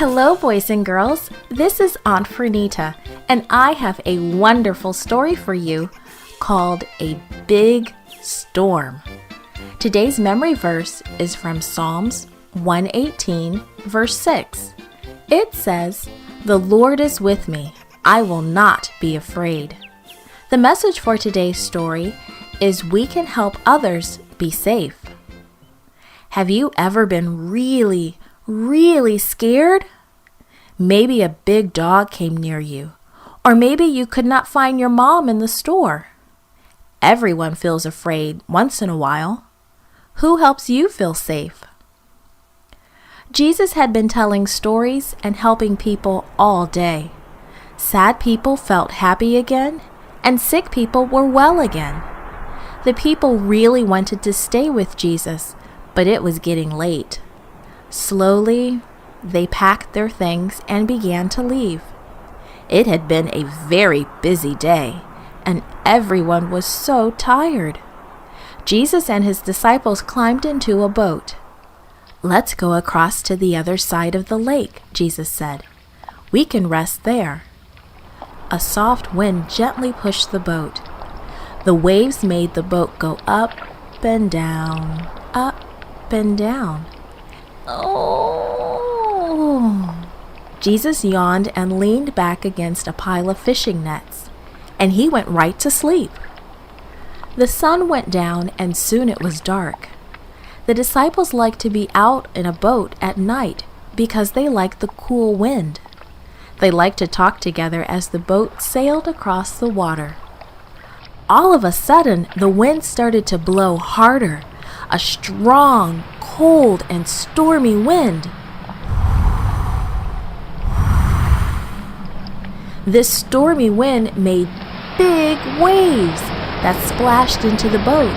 Hello, boys and girls. This is Aunt Fernita, and I have a wonderful story for you called A Big Storm. Today's memory verse is from Psalms 118, verse 6. It says, "The Lord is with me. I will not be afraid." The message for today's story is we can help others be safe. Have you ever been really scared? Maybe a big dog came near you, or maybe you could not find your mom in the store. Everyone feels afraid once in a while. Who helps you feel safe? Jesus had been telling stories and helping people all day. Sad people felt happy again, and sick people were well again. The people really wanted to stay with Jesus, but it was getting late. Slowly, they packed their things and began to leave. It had been a very busy day, and everyone was so tired. Jesus and his disciples climbed into a boat. "Let's go across to the other side of the lake," Jesus said. "We can rest there." A soft wind gently pushed the boat. The waves made the boat go up and down, up and down. Oh! Jesus yawned and leaned back against a pile of fishing nets, and he went right to sleep. The sun went down, and soon it was dark. The disciples liked to be out in a boat at night because they liked the cool wind. They liked to talk together as the boat sailed across the water. All of a sudden, the wind started to blow harder, a strong, cold, and stormy wind. This stormy wind made big waves that splashed into the boat.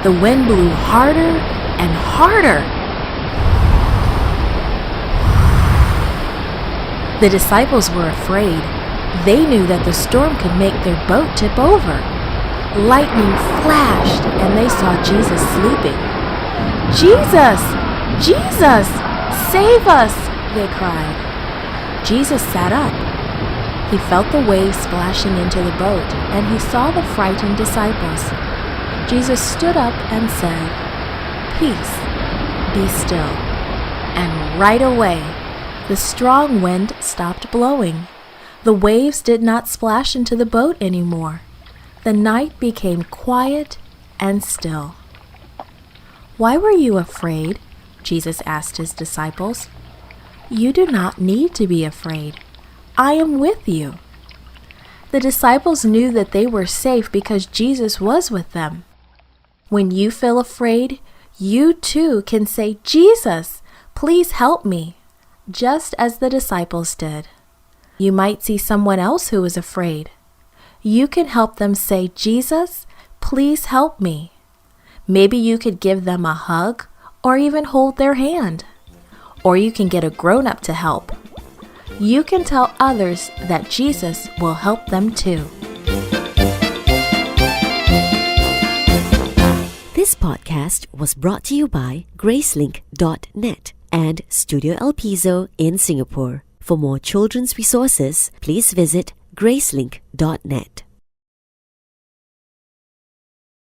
The wind blew harder and harder. The disciples were afraid. They knew that the storm could make their boat tip over. Lightning flashed, and they saw Jesus sleeping. "Jesus! Jesus! Save us!" they cried. Jesus sat up. He felt the waves splashing into the boat, and he saw the frightened disciples. Jesus stood up and said, "Peace, be still." And right away, the strong wind stopped blowing. The waves did not splash into the boat anymore. The night became quiet and still. "Why were you afraid?" Jesus asked his disciples. "You do not need to be afraid. I am with you." The disciples knew that they were safe because Jesus was with them. When you feel afraid, you too can say, "Jesus, please help me," just as the disciples did. You might see someone else who is afraid. You can help them say, "Jesus, please help me." Maybe you could give them a hug or even hold their hand. Or you can get a grown-up to help. You can tell others that Jesus will help them too. This podcast was brought to you by Gracelink.net and Studio El Piso in Singapore. For more children's resources, please visit Gracelink.net.